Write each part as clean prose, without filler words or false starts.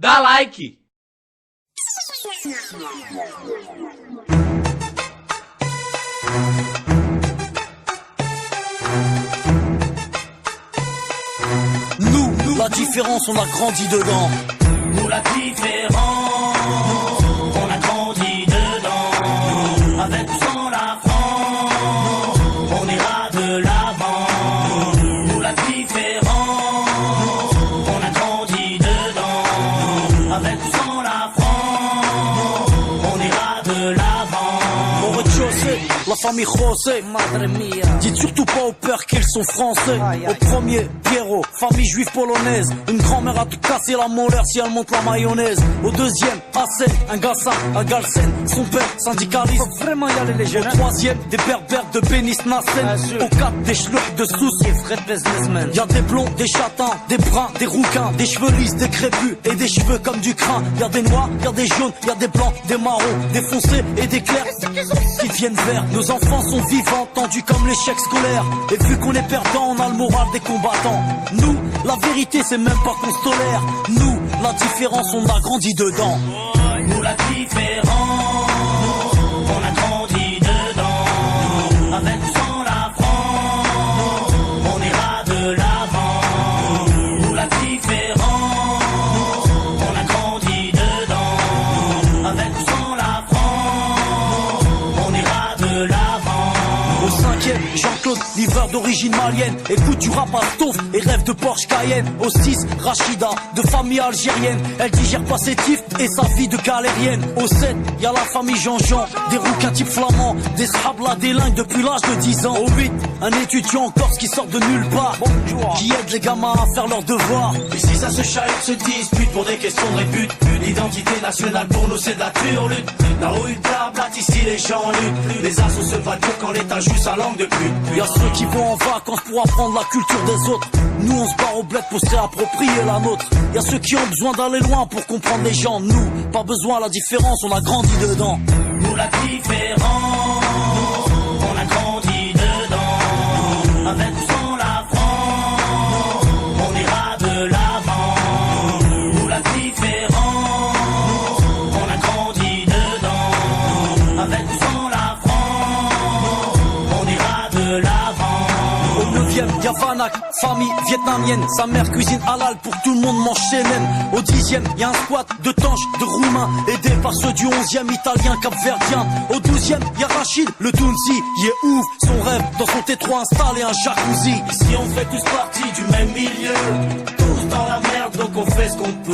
dá like. Nous, la différence, on a grandi dedans. Nous, la différence, on a grandi dedans. Avec ou sans la France, on ira de l'avant. Nous, la différence, on a grandi dedans. Avec ou sans la France, on ira de l'avant. Au rez-de-chaussée, la famille José, madre mia. Dites surtout pas au père qu'ils sont français. Au premier, Pierrot, famille juive polonaise. Une grand-mère a te casser la molaire si elle monte la mayonnaise. Au deuxième, Hassen, un Gassan, un Galsen. Son père, syndicaliste. Faut vraiment y aller les jeunes. Au troisième, des berbères de Bénis Nassen. Au quatre, des schlurks de Sousse. Y'a des blonds, des châtains, des bruns, des rouquins, des cheveux lisses, des crépus et des cheveux comme du crin. Y'a des noirs, y'a des jaunes, y'a des blancs, des marrons, des foncés et des clairs qui viennent verts. Nos enfants sont vivants, tendus comme l'échec scolaire. Et vu qu'on est perdant, on a le moral des combattants. Nous, la vérité c'est même pas qu'on se tolère. Nous, la différence, on a grandi dedans. Nous, la différence, on a grandi dedans. Avec ou sans la France, on ira de l'avant. Nous, la différence, on a grandi dedans. Avec ou sans la France, on ira de l'avant. Au cinquième, Jean-Claude, livreur d'origine malienne. Écoute du rap à Stouff et rêve de Porsche Cayenne. Au 6, Rachida, de famille algérienne. Elle digère pas ses tifs et sa vie de galérienne. Au 7, y'a la famille Jean-Jean, des rouquins type flamands, des scrablas délingues depuis l'âge de 10 ans. Au 8, un étudiant en Corse qui sort de nulle part, qui aide les gamins à faire leurs devoirs. Ici ça se chahute, se dispute pour des questions de répute. L'identité nationale pour nous c'est de la turlute. Là-haut une blablatte, ici les gens luttent. Les assos se battent quand l'État joue sa langue de pute. Y'a ceux qui vont en vacances pour apprendre la culture des autres. Nous on se barre au bled pour se réapproprier la nôtre. Y'a ceux qui ont besoin d'aller loin pour comprendre les gens. Nous, pas besoin, la différence, on a grandi dedans. Nous, la différence, on a grandi dedans. Avec ou sans la France, on ira de l'avant. Nous, la différence, on a grandi dedans. Avec ou sans la France, on ira de l'avant. Au 9e, y'a Vanak, famille vietnamienne. Sa mère cuisine halal pour que tout le monde mange chez même. Au 10e, y'a un squat de tanches, de roumains, aidé par ceux du 11e, italien, capverdien. Au 12e, y'a Rachid, le Tounsi, il est ouf. Son rêve, dans son T3 installé un jacuzzi. Ici on fait tous partie du même milieu. Tous dans la merde, donc on fait ce qu'on peut.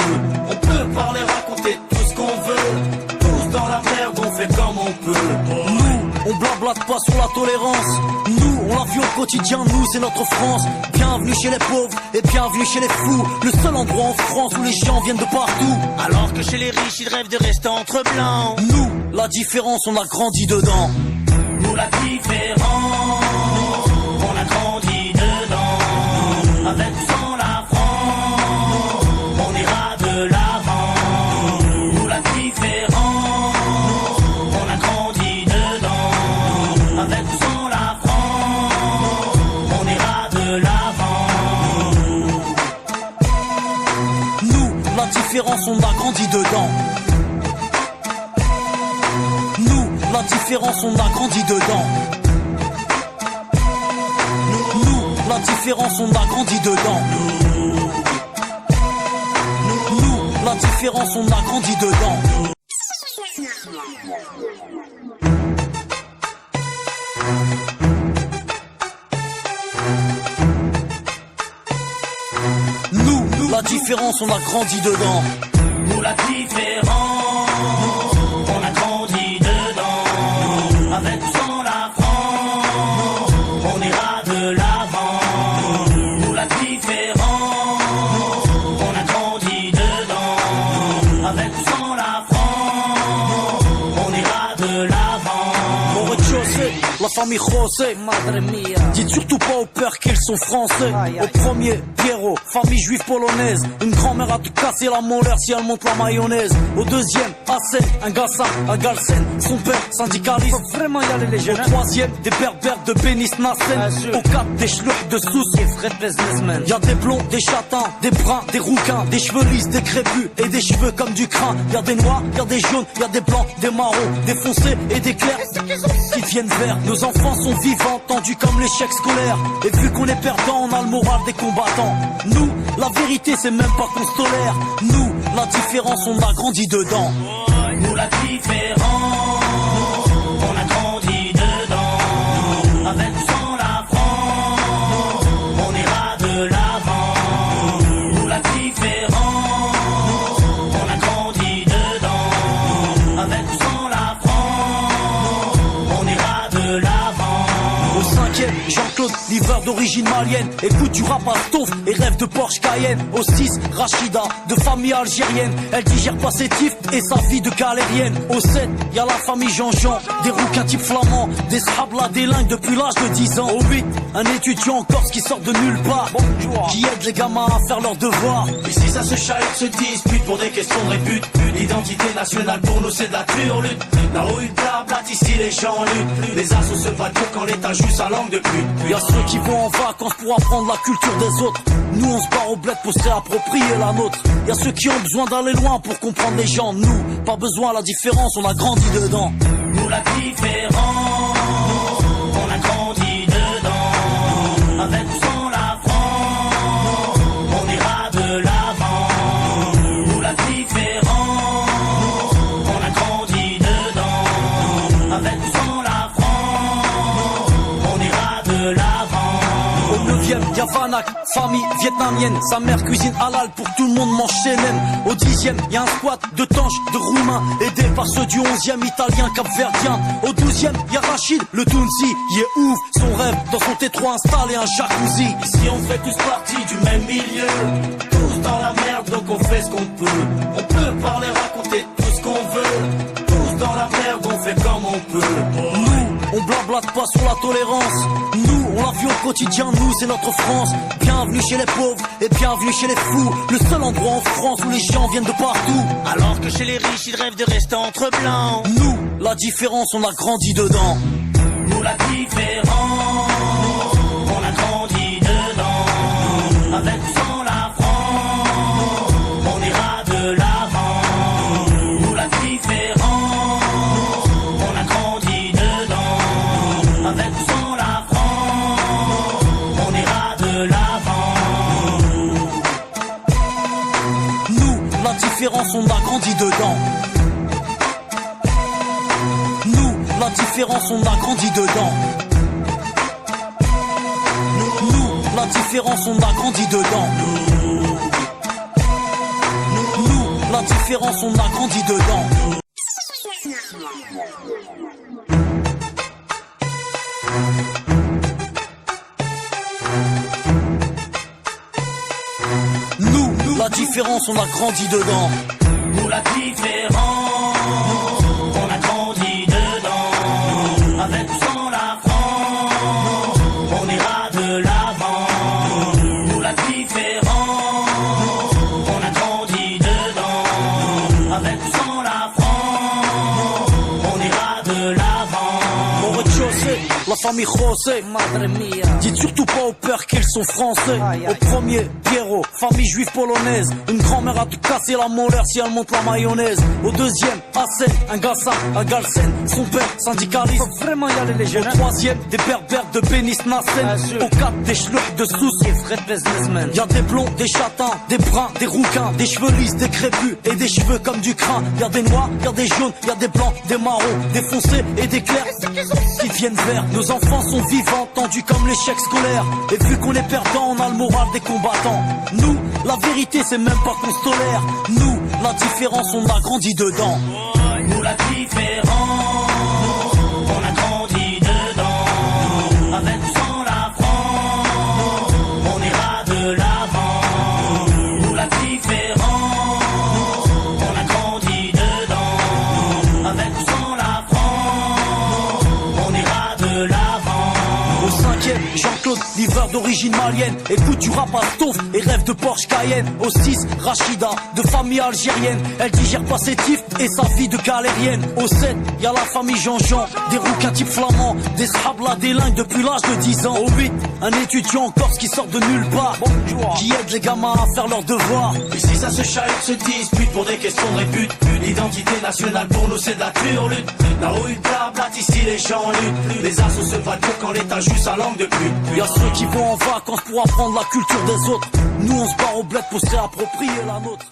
On peut parler, raconter tout ce qu'on veut. Tous dans la merde, on fait comme on peut. Nous, on blablate pas sur la tolérance. Nous, on la vit au quotidien, nous, c'est notre France. Bienvenue chez les pauvres et bienvenue chez les fous. Le seul endroit en France où les gens viennent de partout. Alors que chez les riches, ils rêvent de rester entre blancs. Nous, la différence, on a grandi dedans. Nous, la différence, on a grandi dedans. Avec ou sans la France, on ira de l'avant. Nous, la différence, on a grandi dedans. Avec ou sans la France, on ira de l'avant. Nous, la différence, on a grandi dedans. Nous, la différence, on a grandi dedans. Nous, la différence, on a grandi dedans. Nous, la différence, on a grandi dedans. Nous, la différence, on a grandi dedans. Nous, la différence, on a grandi dedans. Avec ou sans la France, on ira de l'avant. Nous, la différence, on a grandi dedans. Avec ou sans la France, on ira de l'avant. Au rez-de-chaussée, la famille José, madre mia. Dites surtout pas au père qu'ils sont français. Au premier, Piero, famille juive polonaise. Une grand-mère a tout cassé la molaire si elle monte la mayonnaise. Au deuxième, Hassen, un Gassin, un Galsen. Son père, syndicaliste. Faut vraiment y aller les jeunes. Au troisième, des berbères de Bénis Nassen. Au quatre, des schlucks de Sousse. Y'a des blonds, des châtains, des bruns, des rouquins, des cheveux lisses, des crépus et des cheveux comme du crin. Y'a des noirs, y'a des jaunes, y'a des blancs, des marrons, des foncés et des clairs qui deviennent verts. Nos enfants sont vivants, tendus comme l'échec scolaire. Et vu qu'on est perdant, on a le moral des combattants. Nous, la vérité c'est même pas qu'on se tolère. Nous, la différence on a grandi dedans. Nous la différence, on a grandi dedans. Avec ou sans la France, on ira de l'avant. Nous la différence, on a grandi dedans. Avec ou sans la France, on ira de l'avant. Au cinquième, Jean-Claude, livreur d'origine malienne. Écoute du rap à Stouff et rêve de Porsche Cayenne. Au 6, Rachida, de famille algérienne. Elle digère pas ses tifs et sa vie de galérienne. Au 7, y'a la famille Jean-Jean, des rouquins type flamands, des scrablas délingues depuis l'âge de 10 ans. Au 8, un étudiant en Corse qui sort de nulle part, qui aide les gamins à faire leurs devoirs. Ici ça se chahute, se dispute pour des questions de répute. L'identité nationale pour nous c'est de la turlute. La rue blablate, ici les gens luttent. Les assos se battent pour quand l'état joue sa langue de pute. Y'a ceux qui vont en vacances pour apprendre la culture des autres. Nous on se barre au bled pour se réapproprier la nôtre. Y'a ceux qui ont besoin d'aller loin pour comprendre les gens. Nous, pas besoin à la différence, on a grandi dedans. Nous la différence, on a grandi dedans. Avec ou sans la France, on ira de l'avant. Nous la différence, on a grandi dedans. Avec ou sans la France, on ira de l'avant. Au 9e, y'a Vanak, famille vietnamienne. Sa mère cuisine halal pour que tout le monde mange chez même. Au 10e, y'a un squat de tanches, de roumains, aidé par ceux du 11e, italien, capverdien. Au 12e, y'a Rachid, le Tounsi, il est ouf. Son rêve, dans son T3 installé un jacuzzi. Ici on fait tous partie du même milieu. Tous dans la merde donc on fait ce qu'on peut. On peut parler, raconter tout ce qu'on veut. Tous dans la merde on fait comme on peut. Nous, on blablate pas sur la tolérance. Nous, on la vit au quotidien, nous c'est notre France. Bienvenue chez les pauvres et bienvenue chez les fous. Le seul endroit en France où les gens viennent de partout. Alors que chez les riches ils rêvent de rester entre blancs. Nous, la différence on a grandi dedans. Nous la différence, on a grandi dedans. Avec ou sans la France, on ira de l'avant. Nous la différence, on a grandi dedans. Avec ou sans la France, on ira de l'avant. Nous, la différence on a grandi dedans. Nous, la différence on a grandi dedans. Nous, la différence on a grandi dedans. Nous, la différence on a grandi dedans. Nous, la différence on a grandi dedans. Nous la différence, on a grandi dedans. Avec ou sans la France, on ira de l'avant. Nous la différence, on a grandi dedans. Avec ou sans la France, on ira de l'avant. Au rez-de-chaussée, la famille José, madre mia. Dites surtout pas au père qu'ils sont français. Au premier, Piero, famille juive polonaise. Une grand-mère a tout cassé la molaire si elle monte la mayonnaise. Au deuxième, Hassen, un Gassin, un Galsen. Son père, syndicaliste. Faut vraiment y aller les jeunes. Au troisième, des berbères de Bénis Nassen. Au quatre, des schlucks de Sousse. Y'a des blonds, des châtains, des bruns, des rouquins, des cheveux lisses, des crépus et des cheveux comme du crin. Y'a des noirs, y'a des jaunes, y'a des blancs, des marrons, des foncés et des clairs qui deviennent verts. Nos enfants sont vivants, tendus comme l'échec scolaire. Et vu qu'on est perdant, on a le moral des combattants. Nous, la vérité c'est même pas qu'on se tolère. Nous, la différence on a grandi dedans. Nous la différence, on a grandi dedans. Avec ou sans la France, on ira de l'avant. Nous la différence, on a grandi dedans. Avec ou sans la France, on ira de l'avant. 5e, Jean-Claude, livreur d'origine malienne. Écoute du rap à Stouff et rêve de Porsche Cayenne. Au 6, Rachida, de famille algérienne. Elle digère pas ses tifs et sa vie de galérienne. Au 7, y'a la famille Jean-Jean, des rouquins type flamands, des shabla délingues depuis l'âge de 10 ans. Au 8, un étudiant en Corse qui sort de nulle part, qui aide les gamins à faire leurs devoirs. Ici ça se chahute, se dispute pour des questions de répute. L'identité nationale pour nous c'est de la turlute. Là où une blablatte, ici les gens luttent. Les assos se battent que quand l'état joue sa langue de pute. Y'a ceux qui vont en vacances pour apprendre la culture des autres. Nous on se barre au bled pour se réapproprier la nôtre.